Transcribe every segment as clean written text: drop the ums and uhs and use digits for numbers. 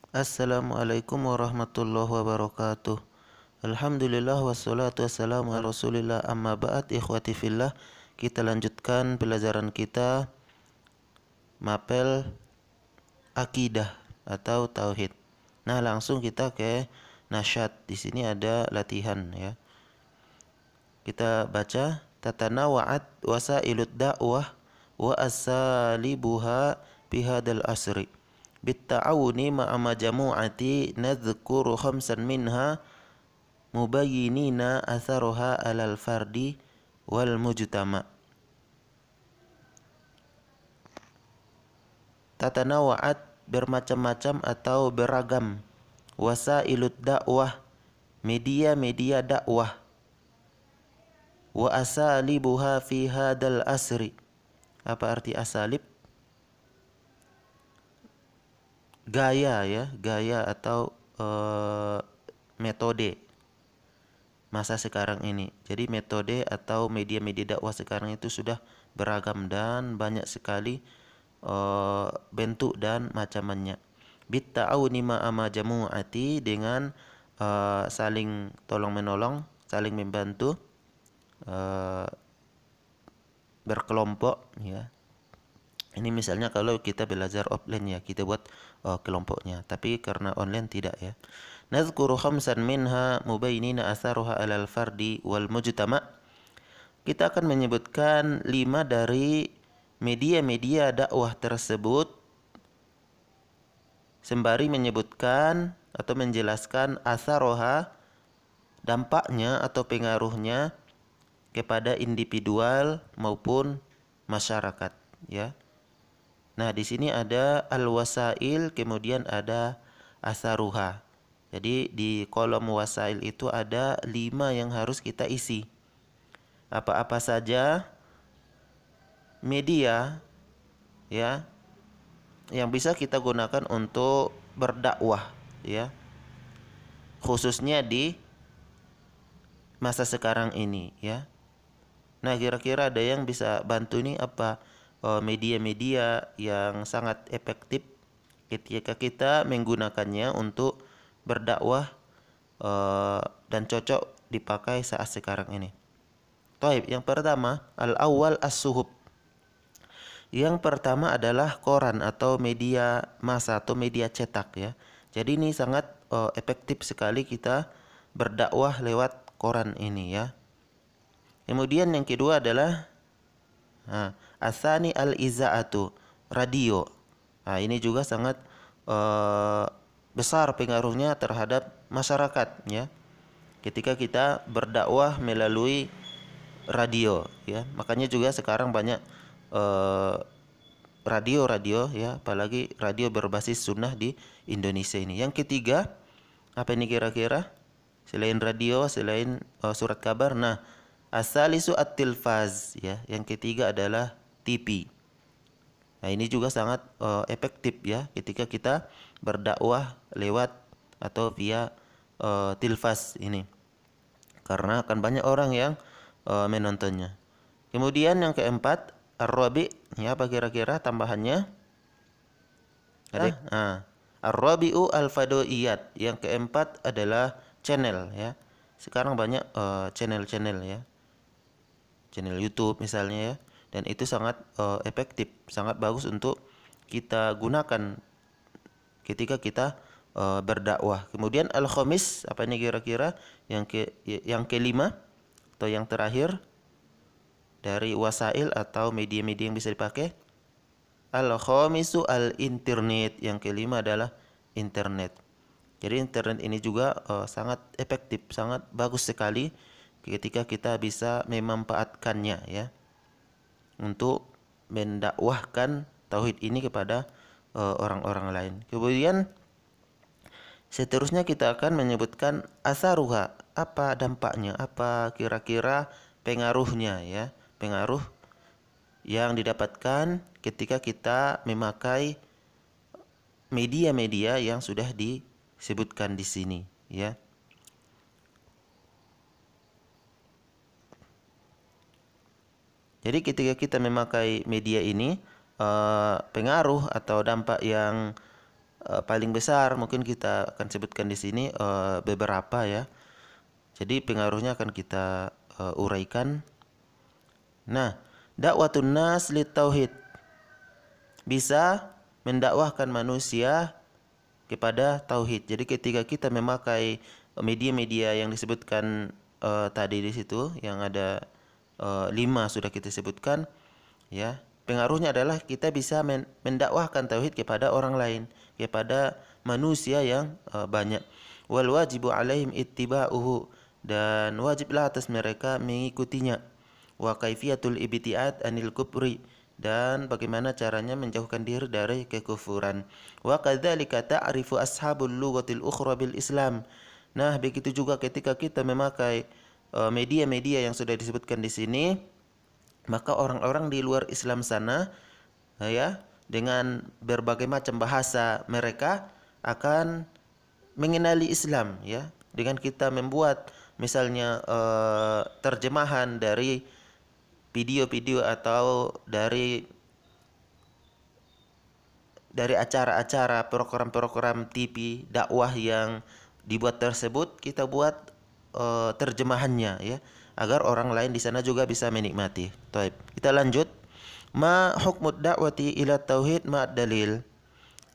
Assalamualaikum warahmatullahi wabarakatuh. Alhamdulillah wassalatu wassalamu ala rasulillah amma ba'd ikhwati fillah. Kita lanjutkan pelajaran kita mapel akidah atau tauhid. Nah, langsung kita ke nasyad. Di sini ada latihan ya. Kita baca tatanawa'at wasailud da'wah wa asalibuha bihadal asri. Bitta'awuni ma'a majamu'ati nadhkuru khamsan minha mubayyinina atharuha alal fardi wal mujtama. Tatanawa'at bermacam-macam atau beragam. Wasailud dakwah media-media dakwah. Wa asalibuha fi hadal asri. Apa arti asalib? Gaya ya, gaya atau metode masa sekarang ini. Jadi metode atau media-media dakwah sekarang itu sudah beragam dan banyak sekali bentuk dan macamannya. Bitta'awuni ma'a jamu'ati dengan saling tolong menolong, saling membantu, berkelompok ya. Ini misalnya kalau kita belajar offline ya, kita buat kelompoknya. Tapi karena online tidak ya. Nazkuru khamsan minha mubayyinina atharuha alal fardi wal mujtama. Kita akan menyebutkan 5 dari media-media dakwah tersebut sembari menyebutkan atau menjelaskan atharuha, dampaknya atau pengaruhnya kepada individual maupun masyarakat ya. Nah, di sini ada al-wasail, kemudian ada asaruha. Jadi di kolom wasail itu ada 5 yang harus kita isi. Apa-apa saja media ya yang bisa kita gunakan untuk berdakwah ya. Khususnya di masa sekarang ini ya. Nah, kira-kira ada yang bisa bantu nih apa media-media yang sangat efektif ketika kita menggunakannya untuk berdakwah dan cocok dipakai saat sekarang ini. Taib, yang pertama al-awwal as-suhub. Yang pertama adalah koran atau media massa atau media cetak ya. Jadi ini sangat efektif sekali kita berdakwah lewat koran ini ya. Kemudian yang kedua adalah asani al-izaatu, radio. Nah, ini juga sangat besar pengaruhnya terhadap masyarakat ya. Ketika kita berdakwah melalui radio ya. Makanya juga sekarang banyak radio-radio ya, apalagi radio berbasis sunnah di Indonesia ini. Yang ketiga, apa ini kira-kira? Selain radio, selain surat kabar. Nah, asalisu at-tilfaz ya. Yang ketiga adalah TV. Nah, ini juga sangat efektif ya ketika kita berdakwah lewat atau via tilfaz ini. Karena akan banyak orang yang menontonnya. Kemudian yang keempat, ar-rabi, ya apa kira-kira tambahannya? Ada? Ar-rabi'u al-fadoiyat. Yang keempat adalah channel ya. Sekarang banyak channel-channel ya. Channel YouTube misalnya ya. Dan itu sangat efektif, sangat bagus untuk kita gunakan ketika kita berdakwah. Kemudian al-khamis, apa ini kira-kira? Yang kelima atau yang terakhir dari wasail atau media-media yang bisa dipakai. Al-khamisu al-internet. Yang kelima adalah internet. Jadi internet ini juga sangat efektif, sangat bagus sekali ketika kita bisa memanfaatkannya ya untuk mendakwahkan tauhid ini kepada orang-orang lain. Kemudian seterusnya kita akan menyebutkan asaruha, apa dampaknya, apa kira-kira pengaruhnya ya, pengaruh yang didapatkan ketika kita memakai media-media yang sudah disebutkan di sini ya. Jadi ketika kita memakai media ini pengaruh atau dampak yang paling besar mungkin kita akan sebutkan di sini beberapa ya. Jadi pengaruhnya akan kita uraikan. Nah, dakwatun nas lit tauhid, bisa mendakwahkan manusia kepada tauhid. Jadi ketika kita memakai media-media yang disebutkan tadi di situ, yang ada 5 sudah kita sebutkan, ya, pengaruhnya adalah kita bisa mendakwahkan tauhid kepada orang lain, kepada manusia yang banyak. Wal wajibu alaihim ittiba'uhu, dan wajiblah atas mereka mengikutinya. Wa kaifiyatul ibtiad anil kufri, dan bagaimana caranya menjauhkan diri dari kekufuran. Wa kadzalika ta'rifu ashabul lughatil ukhra bil Islam. Nah, begitu juga ketika kita memakai media-media yang sudah disebutkan di sini, maka orang-orang di luar Islam sana, ya, dengan berbagai macam bahasa mereka akan mengenali Islam, ya. Dengan kita membuat misalnya terjemahan dari video-video atau dari acara-acara, program-program TV dakwah yang dibuat tersebut, kita buat terjemahannya, ya, agar orang lain di sana juga bisa menikmati. Baik, kita lanjut. Ma hukmud da'wati ila tauhid ma dalil.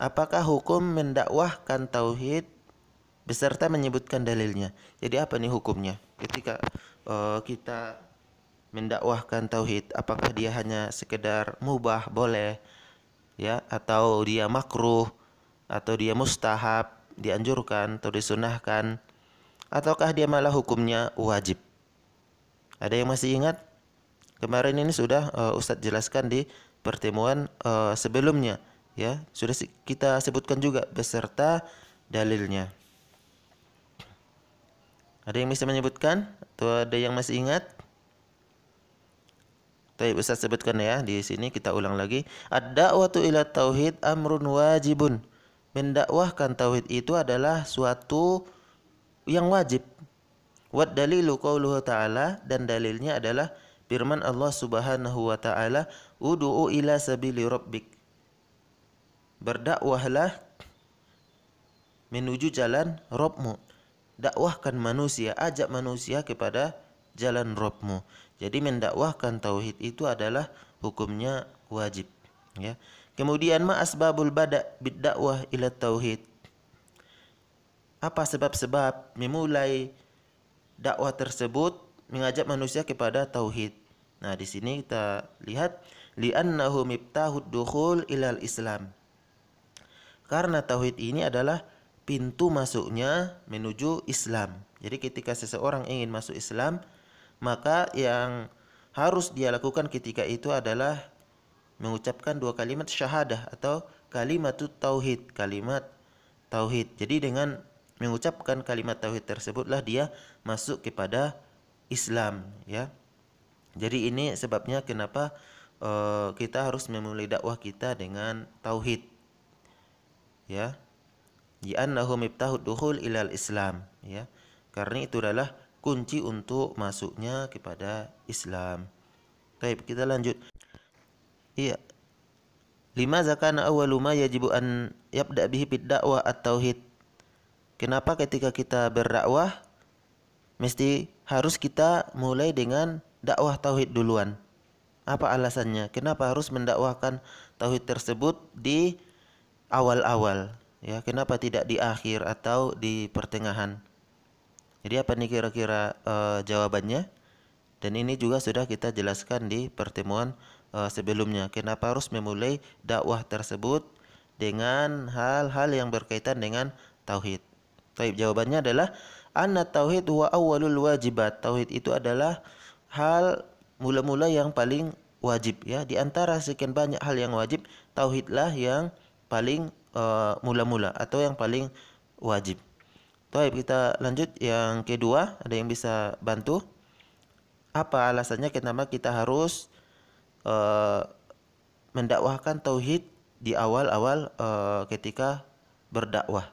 Apakah hukum mendakwahkan tauhid beserta menyebutkan dalilnya? Jadi apa nih hukumnya? Ketika kita mendakwahkan tauhid, apakah dia hanya sekedar mubah, boleh, ya, atau dia makruh, atau dia mustahab, dianjurkan atau disunahkan, ataukah dia malah hukumnya wajib? Ada yang masih ingat? Kemarin ini sudah Ustadz jelaskan di pertemuan sebelumnya, ya, sudah kita sebutkan juga beserta dalilnya. Ada yang bisa menyebutkan atau ada yang masih ingat? Baik, Ustaz sebutkan ya di sini, kita ulang lagi. Ad-da'watu ila tauhid amrun wajibun. Mendakwahkan tauhid itu adalah suatu yang wajib. Wad dalilu qauluhu ta'ala, dan dalilnya adalah firman Allah Subhanahu wa taala, ud'u ila sabili rabbik. Berdakwahlah menuju jalan Rabbmu. Dakwahkan manusia, ajak manusia kepada jalan Rabbmu. Jadi mendakwahkan tauhid itu adalah hukumnya wajib, ya. Kemudian ma asbabul bada' bid-dakwah ila tauhid. Apa sebab-sebab memulai dakwah tersebut mengajak manusia kepada tauhid? Nah, di sini kita lihat li'annahu miftahud dukhul ilal Islam. Karena tauhid ini adalah pintu masuknya menuju Islam. Jadi ketika seseorang ingin masuk Islam, maka yang harus dia lakukan ketika itu adalah mengucapkan 2 kalimat syahadah atau kalimat tauhid, kalimat tauhid. Jadi dengan mengucapkan kalimat tauhid tersebutlah dia masuk kepada Islam, ya. Jadi ini sebabnya kenapa kita harus memulai dakwah kita dengan tauhid, ya. Li'annahu miftahud dukhul ilal Islam, ya. Karena itu adalah kunci untuk masuknya kepada Islam. Baik, kita lanjut. Iya. Limadza kana awwalu ma yajibu an yabda bihi bid dakwah at-tauhid. Kenapa ketika kita berdakwah mesti harus kita mulai dengan dakwah tauhid duluan? Apa alasannya? Kenapa harus mendakwahkan tauhid tersebut di awal-awal? Ya, kenapa tidak di akhir atau di pertengahan? Jadi apa nih kira-kira jawabannya? Dan ini juga sudah kita jelaskan di pertemuan sebelumnya. Kenapa harus memulai dakwah tersebut dengan hal-hal yang berkaitan dengan tauhid? Baik, jawabannya adalah anna tauhid huwa awwalul wajibat. Tauhid itu adalah hal mula-mula yang paling wajib, ya. Di antara sekian banyak hal yang wajib, tauhidlah yang paling mula-mula atau yang paling wajib. Baik, kita lanjut yang kedua. Ada yang bisa bantu? Apa alasannya kenapa kita harus mendakwahkan tauhid di awal-awal ketika berdakwah?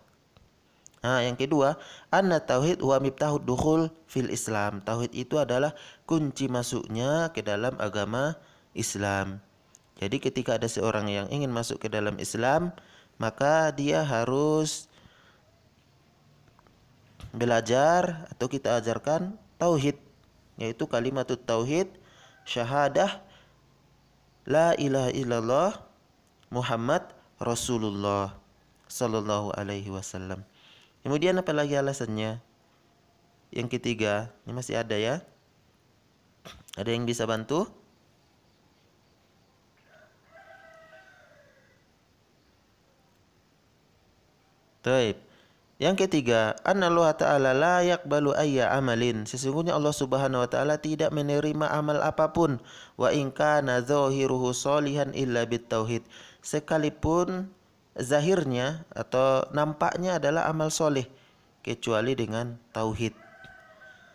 Nah, yang kedua, anna tauhid wa miftahud dukhul fil Islam. Tauhid itu adalah kunci masuknya ke dalam agama Islam. Jadi ketika ada seorang yang ingin masuk ke dalam Islam, maka dia harus belajar atau kita ajarkan tauhid, yaitu kalimat tauhid, syahadah la ilaha illallah Muhammad Rasulullah sallallahu alaihi wasallam. Kemudian apa lagi alasannya? Yang ketiga, ini masih ada ya? Ada yang bisa bantu? Taib. Yang ketiga, Allah Ta'ala la yaqbalu ayya amalin. Sesungguhnya Allah Subhanahu wa taala tidak menerima amal apapun, wa in kana zahiruhu sholihan illa bitauhid. Sekalipun zahirnya atau nampaknya adalah amal soleh, kecuali dengan tauhid.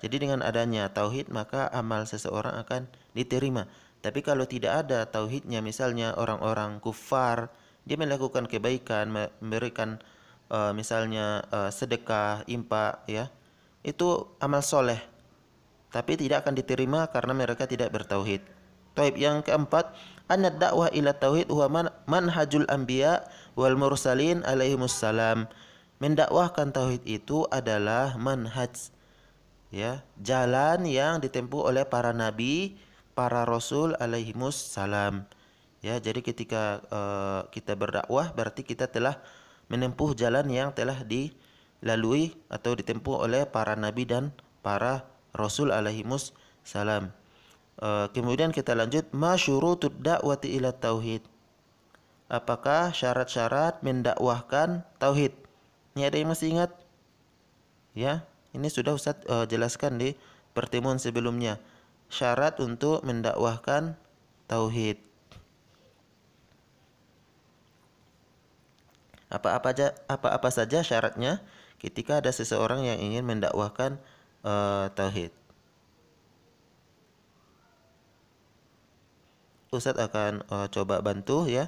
Jadi dengan adanya tauhid maka amal seseorang akan diterima. Tapi kalau tidak ada tauhidnya, misalnya orang-orang kufar, dia melakukan kebaikan, memberikan misalnya sedekah, infak, ya, itu amal soleh, tapi tidak akan diterima karena mereka tidak bertauhid. Taib. Yang keempat, anad dakwah ila tauhid huwa manhajul anbiya wal mursalin alaihimussalam. Mendakwahkan tauhid itu adalah manhaj, ya, jalan yang ditempuh oleh para nabi, para rasul alaihimussalam. Ya, jadi ketika kita berdakwah berarti kita telah menempuh jalan yang telah dilalui atau ditempuh oleh para nabi dan para rasul alaihimus salam. Kemudian kita lanjut, ma syurutud da'wati ila tauhid. Apakah syarat-syarat mendakwahkan tauhid? Ini ada yang masih ingat? Ya, ini sudah Ustaz jelaskan di pertemuan sebelumnya. Syarat untuk mendakwahkan tauhid. Apa-apa saja syaratnya ketika ada seseorang yang ingin mendakwahkan tauhid. Ustadz akan coba bantu ya.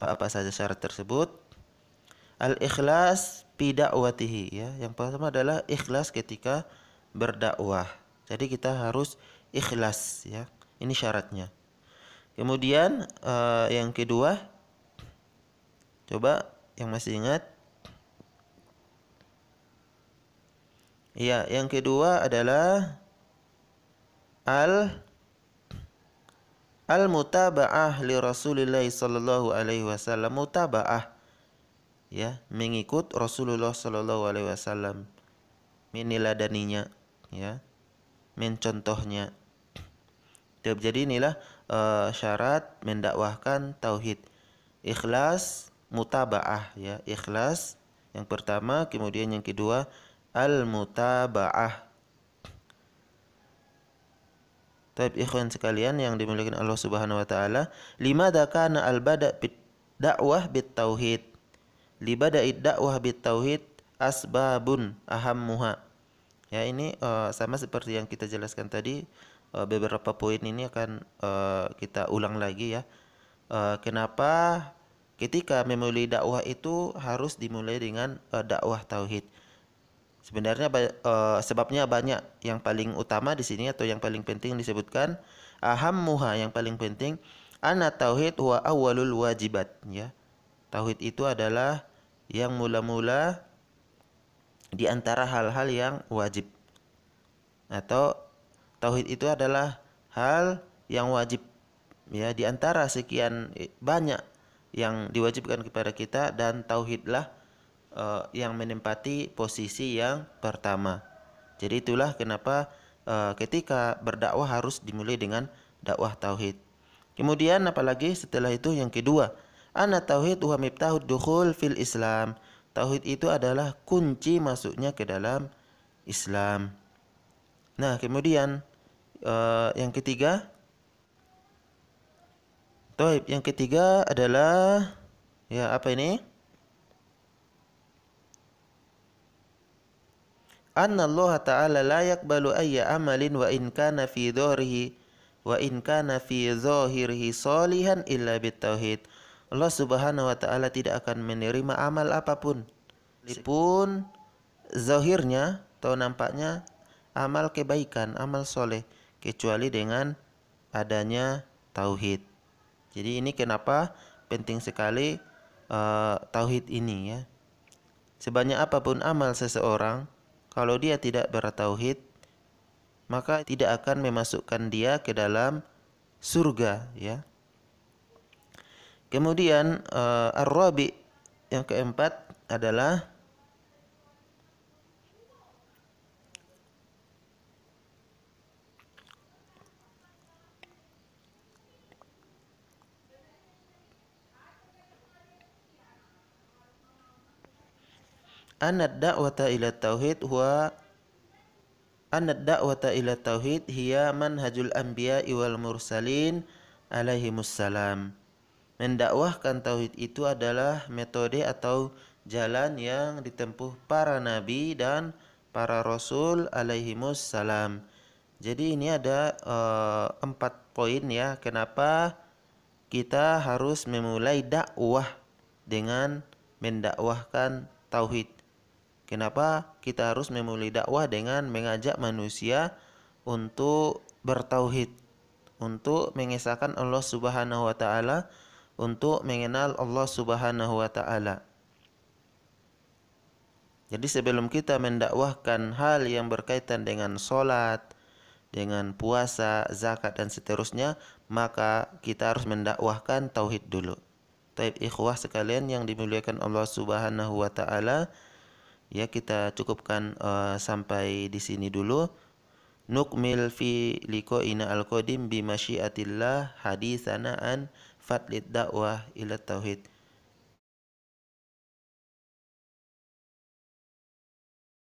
Apa saja syarat tersebut? Al-ikhlas fi da'watihi, ya. Yang pertama adalah ikhlas ketika berdakwah. Jadi kita harus ikhlas, ya. Ini syaratnya. Kemudian yang kedua, coba yang masih ingat? Ya, yang kedua adalah al-mutaba'ah li Rasulillah sallallahu alaihi wasallam. Mutaba'ah, ya, mengikut Rasulullah sallallahu alaihi wasallam, meneladaninya, ya, mencontohnya. Jadi inilah syarat mendakwahkan tauhid. Ikhlas, mutaba'ah, ya, ikhlas yang pertama, kemudian yang kedua al-mutaba'ah. Taib ikhwan sekalian yang dimuliakan Allah Subhanahu wa taala, limadza kana al-bada' bid dakwah bit tauhid. Libada'id dakwah bit tauhid asbabun ahammuha. Ya, ini sama seperti yang kita jelaskan tadi, beberapa poin ini akan kita ulang lagi, ya. Kenapa ketika memulai dakwah itu harus dimulai dengan dakwah tauhid? Sebenarnya sebabnya banyak. Yang paling utama di sini atau yang paling penting disebutkan ahammuha, yang paling penting, anna tauhid huwa awwalul wajibat, ya. Tauhid itu adalah yang mula-mula di antara hal-hal yang wajib, atau tauhid itu adalah hal yang wajib, ya, di antara sekian banyak yang diwajibkan kepada kita, dan tauhidlah yang menempati posisi yang pertama. Jadi itulah kenapa ketika berdakwah harus dimulai dengan dakwah tauhid. Kemudian apalagi setelah itu yang kedua, anna tauhid wa miftahud dukhul fil Islam. Tauhid itu adalah kunci masuknya ke dalam Islam. Nah, kemudian yang ketiga, yang ketiga adalah, ya, apa ini? Anna Allah Ta'ala la yakbalu ayya amalin wa in kana fi dhahirihi salihan illa bitauhid. Allah Subhanahu wa taala tidak akan menerima amal apapun, meskipun zahirnya atau nampaknya amal kebaikan, amal soleh, kecuali dengan adanya tauhid. Jadi ini kenapa penting sekali tauhid ini ya. Sebanyak apapun amal seseorang, kalau dia tidak bertauhid, maka tidak akan memasukkan dia ke dalam surga ya. Kemudian ar-rabi, yang keempat adalah An-da'wata ila tauhid hiya manhajul anbiya'i wal mursalin alaihimussalam. Mendakwahkan tauhid itu adalah metode atau jalan yang ditempuh para nabi dan para rasul alaihimussalam. Jadi ini ada 4 poin ya, kenapa kita harus memulai dakwah dengan mendakwahkan tauhid. Kenapa kita harus memulai dakwah dengan mengajak manusia untuk bertauhid, untuk mengesahkan Allah Subhanahu wa taala, untuk mengenal Allah Subhanahu wa taala. Jadi sebelum kita mendakwahkan hal yang berkaitan dengan salat, dengan puasa, zakat dan seterusnya, maka kita harus mendakwahkan tauhid dulu. Taib ikhwah sekalian yang dimuliakan Allah Subhanahu wa taala, ya kita cukupkan sampai di sini dulu. Nukmil fi liqa'ina al-qadim bi masyiatillah haditsana an fadlid dakwah ila tauhid.